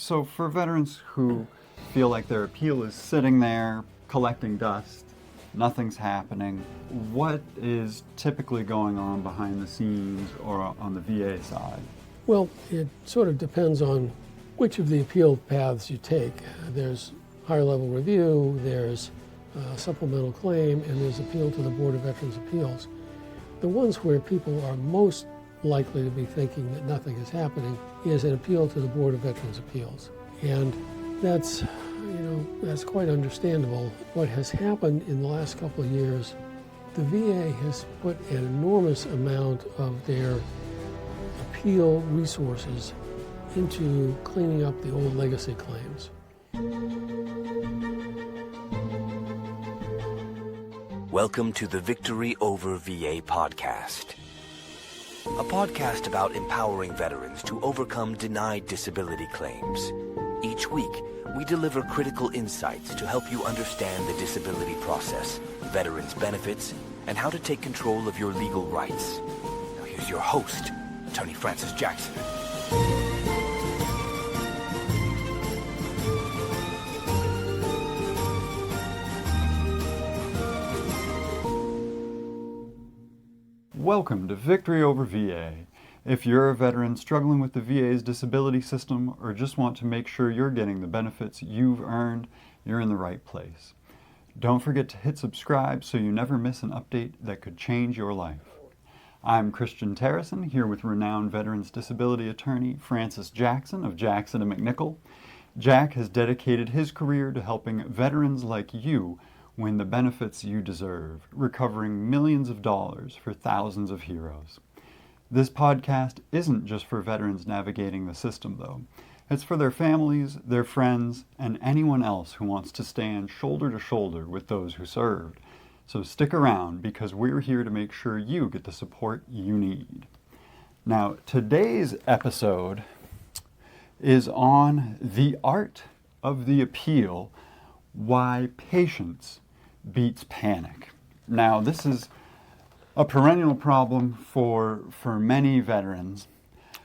So for veterans who feel like their appeal is sitting there collecting dust, nothing's happening, what is typically going on behind the scenes or on the VA side? Well, it sort of depends on which of the appeal paths you take. There's higher level review, there's supplemental claim, and there's appeal to the Board of Veterans' Appeals. The ones where people are most likely to be thinking that nothing is happening is an appeal to the Board of Veterans' Appeals. And that's quite understandable. What has happened in the last couple of years, the VA has put an enormous amount of their appeal resources into cleaning up the old legacy claims. Welcome to the Victory Over VA podcast, a podcast about empowering veterans to overcome denied disability claims. Each week, we deliver critical insights to help you understand the disability process, veterans' benefits, and how to take control of your legal rights. Now here's your host, Attorney Francis Jackson. Welcome to Victory Over VA. If you're a veteran struggling with the VA's disability system or just want to make sure you're getting the benefits you've earned, you're in the right place. Don't forget to hit subscribe so you never miss an update that could change your life. I'm Kristian Terison, here with renowned veterans disability attorney Francis Jackson of Jackson and MacNichol. Jack has dedicated his career to helping veterans like you win the benefits you deserve, recovering millions of dollars for thousands of heroes. This podcast isn't just for veterans navigating the system, though. It's for their families, their friends, and anyone else who wants to stand shoulder to shoulder with those who served. So stick around, because we're here to make sure you get the support you need. Now, today's episode is on the art of the appeal, why patience beats panic. Now, this is a perennial problem for many veterans.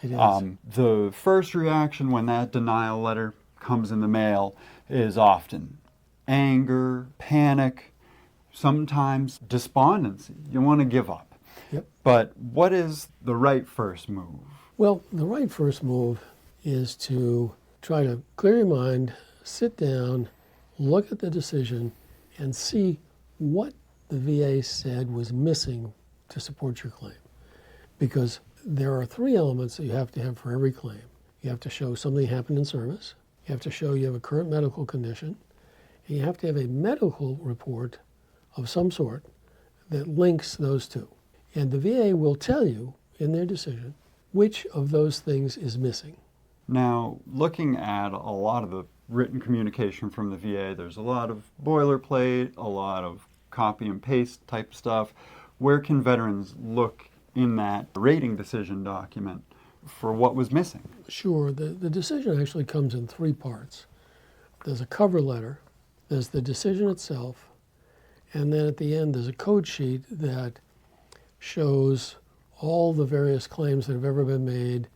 It is. The first reaction when that denial letter comes in the mail is often anger, panic, sometimes despondency. You want to give up. Yep. But what is the right first move? Well, the right first move is to try to clear your mind, sit down, look at the decision, and see what the VA said was missing to support your claim. Because there are three elements that you have to have for every claim. You have to show something happened in service, you have to show you have a current medical condition, and you have to have a medical report of some sort that links those two. And the VA will tell you in their decision which of those things is missing. Now, looking at a lot of the written communication from the VA, there's a lot of boilerplate, a lot of copy and paste type stuff. Where can veterans look in that rating decision document for what was missing? Sure, the decision actually comes in three parts. There's a cover letter, there's the decision itself, and then at the end there's a code sheet that shows all the various claims that have ever been made,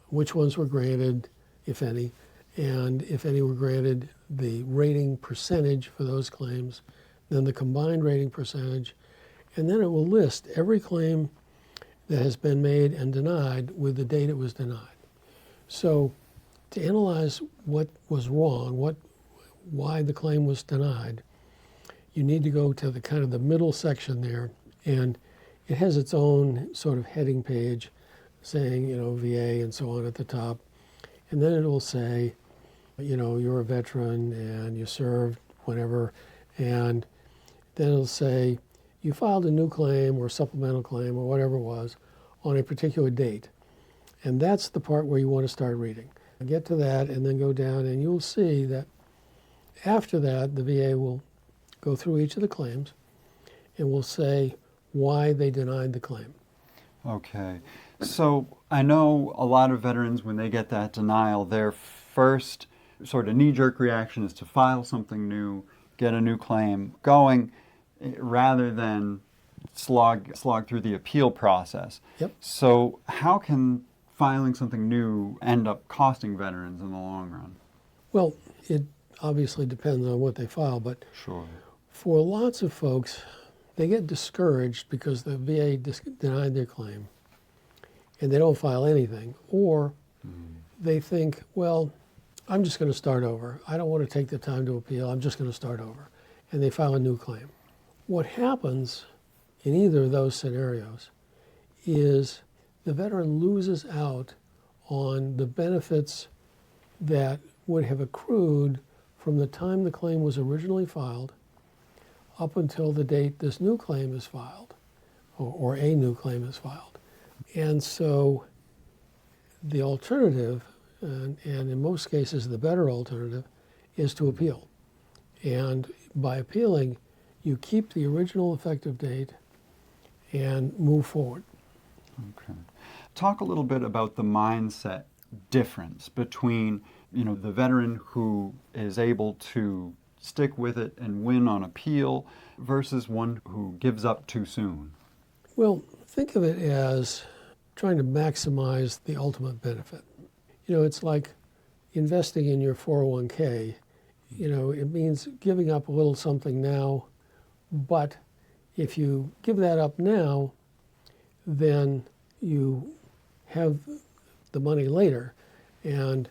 which ones were granted, if any, and if any were granted, the rating percentage for those claims, then the combined rating percentage, and then it will list every claim that has been made and denied with the date it was denied. So to analyze what was wrong, why the claim was denied, you need to go to the kind of the middle section there, and it has its own sort of heading page saying, VA and so on at the top. And then it'll say, you're a veteran and you served whenever, and then it'll say, you filed a new claim or supplemental claim or whatever it was on a particular date. And that's the part where you want to start reading. Get to that and then go down, and you'll see that after that, the VA will go through each of the claims and will say why they denied the claim. Okay. So I know a lot of veterans, when they get that denial, their first sort of knee-jerk reaction is to file something new, get a new claim going, rather than slog through the appeal process. Yep. So how can filing something new end up costing veterans in the long run? Well, it obviously depends on what they file, but Sure. for lots of folks, they get discouraged because the VA denied their claim and they don't file anything. Or they think, well, I'm just going to start over. I don't want to take the time to appeal. I'm just going to start over. And they file a new claim. What happens in either of those scenarios is the veteran loses out on the benefits that would have accrued from the time the claim was originally filed up until the date this new claim is filed, or a new claim is filed. And so the alternative, and in most cases the better alternative, is to appeal. And by appealing, you keep the original effective date and move forward. Okay. Talk a little bit about the mindset difference between, the veteran who is able to stick with it and win on appeal versus one who gives up too soon. Well, think of it as trying to maximize the ultimate benefit. It's like investing in your 401k. It means giving up a little something now, but if you give that up now, then you have the money later. And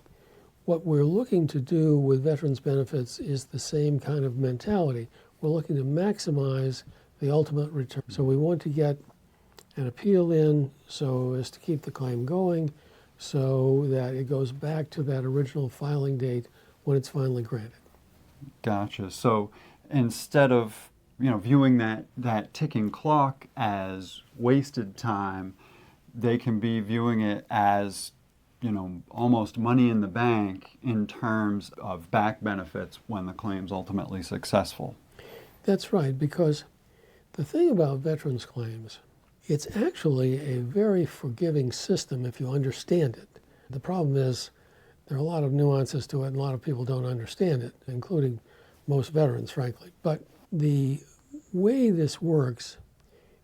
what we're looking to do with veterans benefits is the same kind of mentality. We're looking to maximize the ultimate return. So we want to get an appeal in so as to keep the claim going, so that it goes back to that original filing date when it's finally granted. Gotcha. So instead of viewing that ticking clock as wasted time, they can be viewing it as almost money in the bank in terms of back benefits when the claim's ultimately successful. That's right, because the thing about veterans claims, it's actually a very forgiving system if you understand it. The problem is there are a lot of nuances to it and a lot of people don't understand it, including most veterans, frankly. But the way this works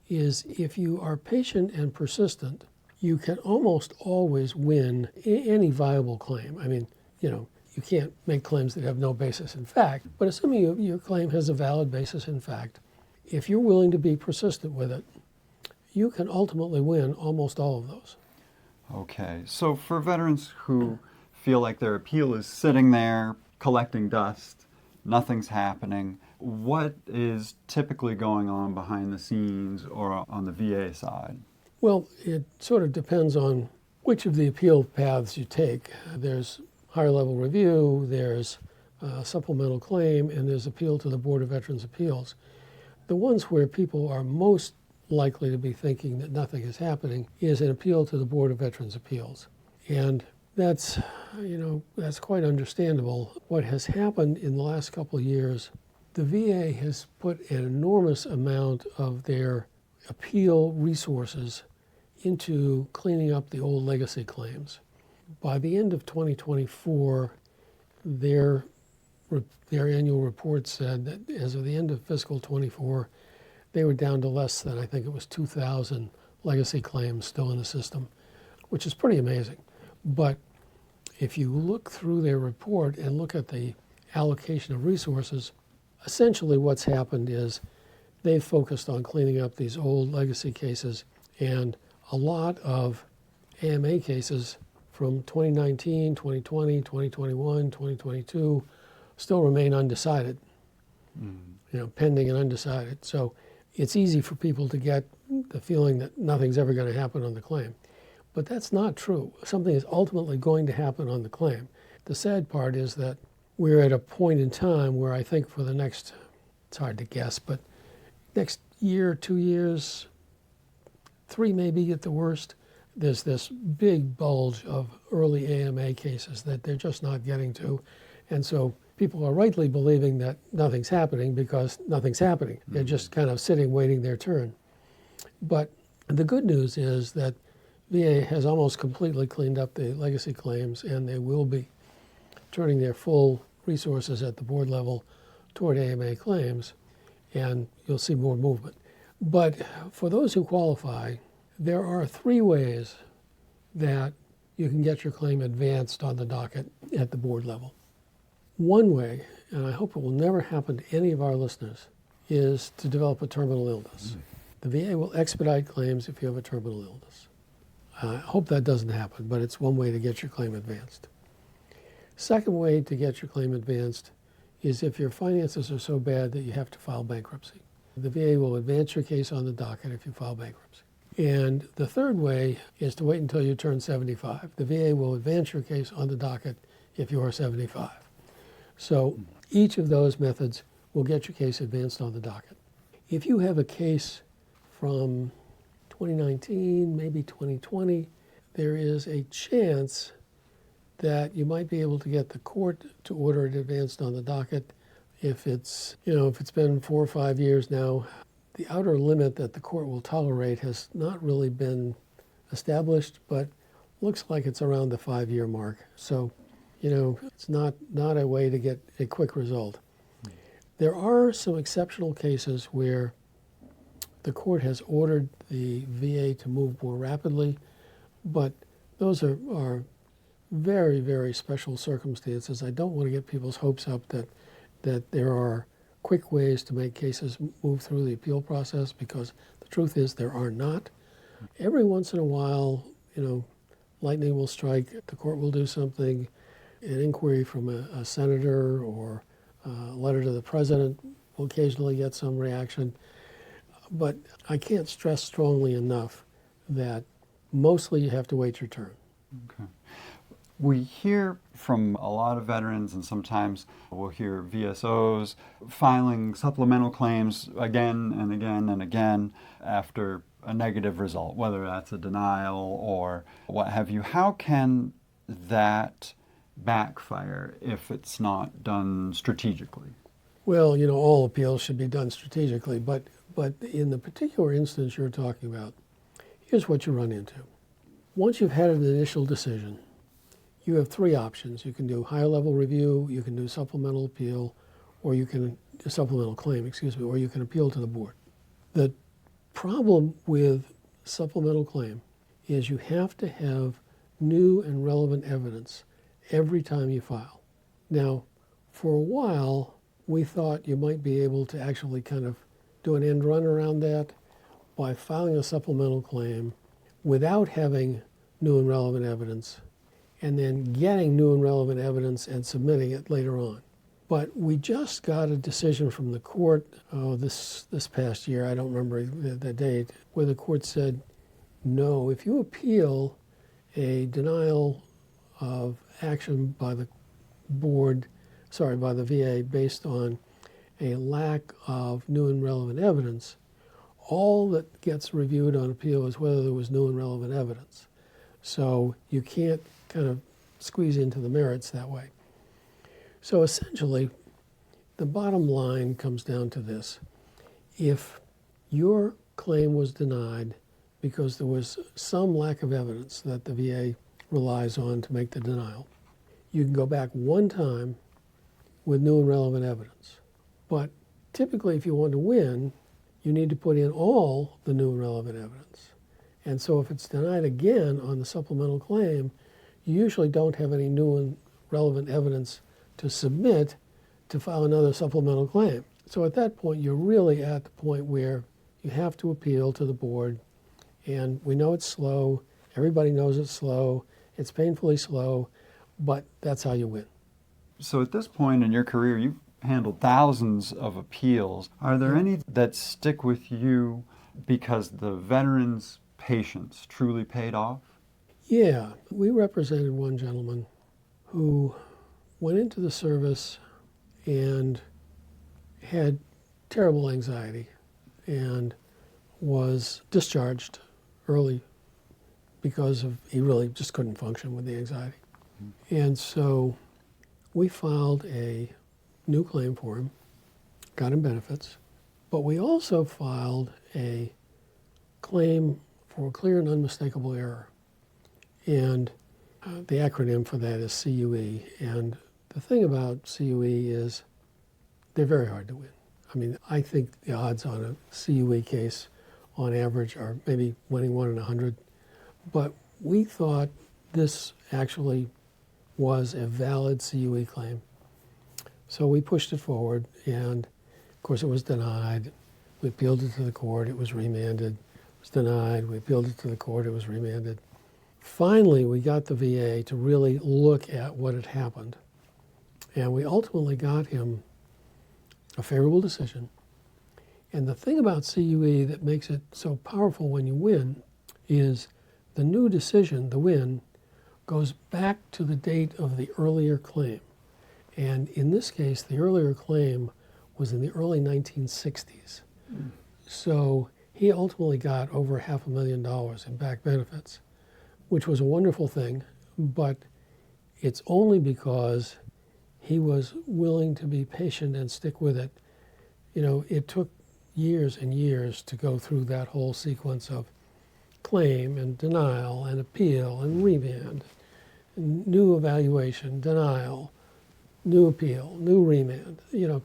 is if you are patient and persistent, you can almost always win any viable claim. I mean, you can't make claims that have no basis in fact, but assuming your claim has a valid basis in fact, if you're willing to be persistent with it, you can ultimately win almost all of those. Okay, so for veterans who feel like their appeal is sitting there collecting dust, nothing's happening, what is typically going on behind the scenes or on the VA side? Well, it sort of depends on which of the appeal paths you take. There's higher level review, there's supplemental claim, and there's appeal to the Board of Veterans' Appeals. The ones where people are most likely to be thinking that nothing is happening is an appeal to the Board of Veterans' Appeals. And that's quite understandable. What has happened in the last couple of years, the VA has put an enormous amount of their appeal resources into cleaning up the old legacy claims. By the end of 2024, their annual report said that as of the end of fiscal 24, they were down to less than, I think it was 2,000 legacy claims still in the system, which is pretty amazing. But if you look through their report and look at the allocation of resources, essentially what's happened is they've focused on cleaning up these old legacy cases, and a lot of AMA cases from 2019, 2020, 2021, 2022 still remain undecided, pending and undecided. So it's easy for people to get the feeling that nothing's ever going to happen on the claim. But that's not true. Something is ultimately going to happen on the claim. The sad part is that we're at a point in time where I think for the next, it's hard to guess, but next year, 2 years, 3 maybe at the worst, there's this big bulge of early AMA cases that they're just not getting to. And so people are rightly believing that nothing's happening because nothing's happening. They're just kind of sitting, waiting their turn. But the good news is that VA has almost completely cleaned up the legacy claims, and they will be turning their full resources at the board level toward AMA claims, and you'll see more movement. But for those who qualify, there are 3 ways that you can get your claim advanced on the docket at the board level. One way, and I hope it will never happen to any of our listeners, is to develop a terminal illness. The VA will expedite claims if you have a terminal illness. I hope that doesn't happen, but it's one way to get your claim advanced. Second way to get your claim advanced is if your finances are so bad that you have to file bankruptcy. The VA will advance your case on the docket if you file bankruptcy. And the third way is to wait until you turn 75. The VA will advance your case on the docket if you are 75. So each of those methods will get your case advanced on the docket. If you have a case from 2019, maybe 2020, there is a chance that you might be able to get the court to order it advanced on the docket if it's been 4 or 5 years now. The outer limit that the court will tolerate has not really been established, but looks like it's around the 5-year mark. So, it's not a way to get a quick result. There are some exceptional cases where the court has ordered the VA to move more rapidly, but those are very, very special circumstances. I don't want to get people's hopes up that there are quick ways to make cases move through the appeal process, because the truth is there are not. Every once in a while, lightning will strike, the court will do something, an inquiry from a senator or a letter to the president will occasionally get some reaction. But I can't stress strongly enough that mostly you have to wait your turn. Okay. We hear from a lot of veterans, and sometimes we'll hear VSOs filing supplemental claims again and again and again after a negative result, whether that's a denial or what have you. How can that backfire if it's not done strategically? Well, all appeals should be done strategically, but in the particular instance you're talking about, here's what you run into. Once you've had an initial decision, you have 3 options. You can do higher level review, you can do supplemental appeal, or you can supplemental claim, or you can appeal to the board. The problem with supplemental claim is you have to have new and relevant evidence every time you file. Now, for a while, we thought you might be able to actually kind of do an end run around that by filing a supplemental claim without having new and relevant evidence, and then getting new and relevant evidence and submitting it later on. But we just got a decision from the court this past year, I don't remember the date, where the court said, no, if you appeal a denial of action by the VA based on a lack of new and relevant evidence, all that gets reviewed on appeal is whether there was new and relevant evidence. So you can't kind of squeeze into the merits that way. So essentially, the bottom line comes down to this. If your claim was denied because there was some lack of evidence that the VA relies on to make the denial, you can go back one time with new and relevant evidence. But typically, if you want to win, you need to put in all the new and relevant evidence. And so if it's denied again on the supplemental claim, you usually don't have any new and relevant evidence to submit to file another supplemental claim. So at that point, you're really at the point where you have to appeal to the board, and we know it's slow, everybody knows it's slow, it's painfully slow, but that's how you win. So at this point in your career, you've handled thousands of appeals. Are there any that stick with you because the veterans' patience truly paid off? Yeah, we represented one gentleman who went into the service and had terrible anxiety and was discharged early because he really just couldn't function with the anxiety. And so we filed a new claim for him, got him benefits, but we also filed a claim for clear and unmistakable error. And the acronym for that is CUE. And the thing about CUE is they're very hard to win. I mean, I think the odds on a CUE case on average are maybe winning 1 in 100. But we thought this actually was a valid CUE claim. So we pushed it forward, and of course it was denied. We appealed it to the court, it was remanded. It was denied, we appealed it to the court, it was remanded. Finally, we got the VA to really look at what had happened. And we ultimately got him a favorable decision. And the thing about CUE that makes it so powerful when you win is the new decision, the win, goes back to the date of the earlier claim. And in this case, the earlier claim was in the early 1960s. So he ultimately got over $500,000 in back benefits, which was a wonderful thing, but it's only because he was willing to be patient and stick with it. You know, it took years and years to go through that whole sequence of claim and denial and appeal and remand, and new evaluation, denial, new appeal, new remand. You know,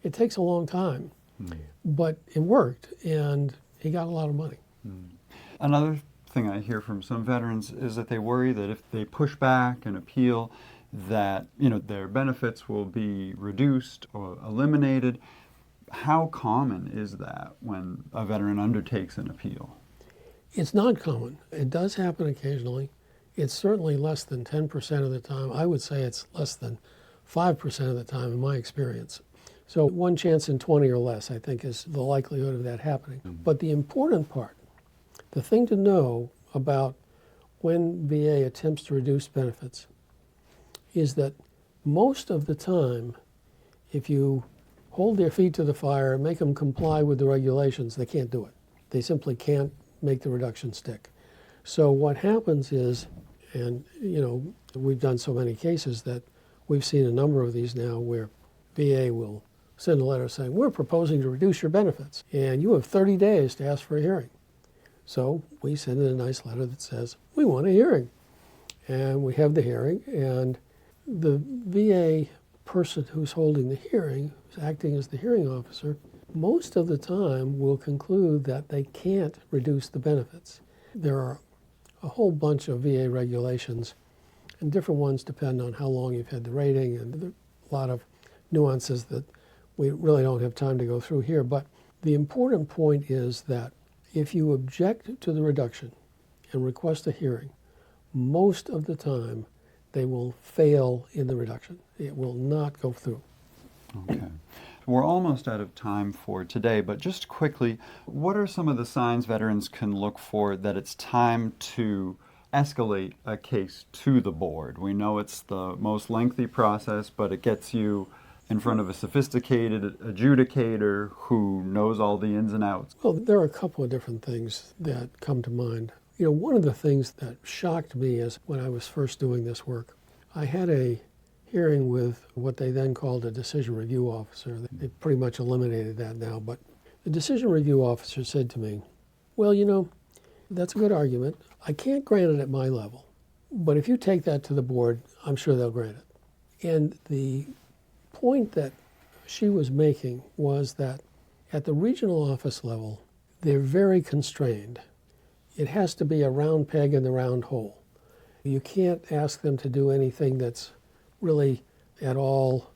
it takes a long time, but it worked, and he got a lot of money. Another thing I hear from some veterans is that they worry that if they push back and appeal, that their benefits will be reduced or eliminated. How common is that when a veteran undertakes an appeal? It's not common. It does happen occasionally. It's certainly less than 10% of the time. I would say it's less than 5% of the time in my experience. So 1 chance in 20 or less, I think, is the likelihood of that happening. But the important part, the thing to know about when VA attempts to reduce benefits is that most of the time, if you hold their feet to the fire and make them comply with the regulations, they can't do it. They simply can't make the reduction stick. So what happens is, and we've done so many cases that we've seen a number of these now where VA will send a letter saying, we're proposing to reduce your benefits, and you have 30 days to ask for a hearing. So we send in a nice letter that says, we want a hearing. And we have the hearing, and the VA person who's holding the hearing, who's acting as the hearing officer, most of the time will conclude that they can't reduce the benefits. There are a whole bunch of VA regulations, and different ones depend on how long you've had the rating, and there are a lot of nuances that we really don't have time to go through here. But the important point is that if you object to the reduction and request a hearing, most of the time they will fail in the reduction. It will not go through. Okay. We're almost out of time for today, but just quickly, what are some of the signs veterans can look for that it's time to escalate a case to the board? We know it's the most lengthy process, but it gets you in front of a sophisticated adjudicator who knows all the ins and outs. Well, there are a couple of different things that come to mind. One of the things that shocked me is when I was first doing this work, I had a hearing with what they then called a decision review officer. They pretty much eliminated that now, but the decision review officer said to me, well, that's a good argument. I can't grant it at my level, but if you take that to the board, I'm sure they'll grant it. And the point that she was making was that at the regional office level, they're very constrained. It has to be a round peg in the round hole. You can't ask them to do anything that's really at all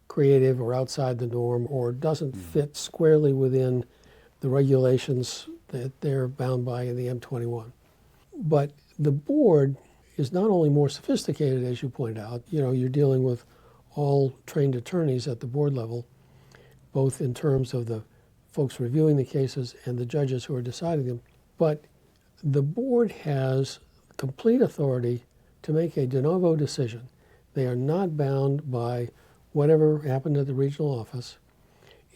creative or outside the norm or doesn't fit squarely within the regulations that they're bound by in the M21. But the board is not only more sophisticated, as you point out, you're dealing with all trained attorneys at the board level, both in terms of the folks reviewing the cases and the judges who are deciding them. But the board has complete authority to make a de novo decision. They are not bound by whatever happened at the regional office,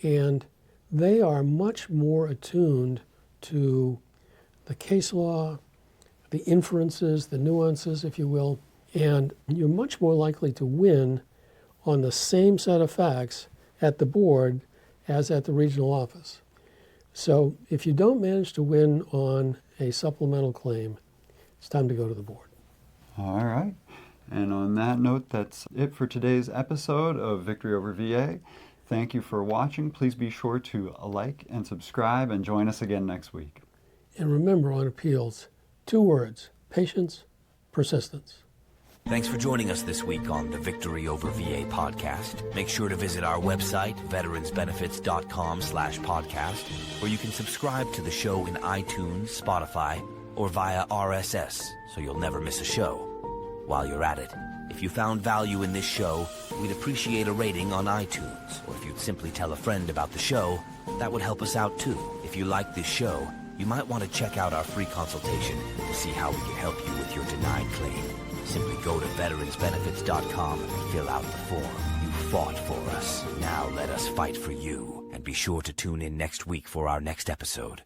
and they are much more attuned to the case law, the inferences, the nuances, if you will, and you're much more likely to win on the same set of facts at the board as at the regional office. So if you don't manage to win on a supplemental claim, it's time to go to the board. All right. And on that note, that's it for today's episode of Victory Over VA. Thank you for watching. Please be sure to like and subscribe and join us again next week. And remember on appeals, 2 words: patience, persistence. Thanks for joining us this week on the Victory Over VA podcast. Make sure to visit our website, veteransbenefits.com/podcast, where you can subscribe to the show in iTunes, Spotify, or via RSS, so you'll never miss a show. While you're at it, if you found value in this show, we'd appreciate a rating on iTunes, or if you'd simply tell a friend about the show, that would help us out too. If you like this show, you might want to check out our free consultation to see how we can help you with your denied claim. Simply go to veteransbenefits.com and fill out the form. You fought for us. Now let us fight for you. And be sure to tune in next week for our next episode.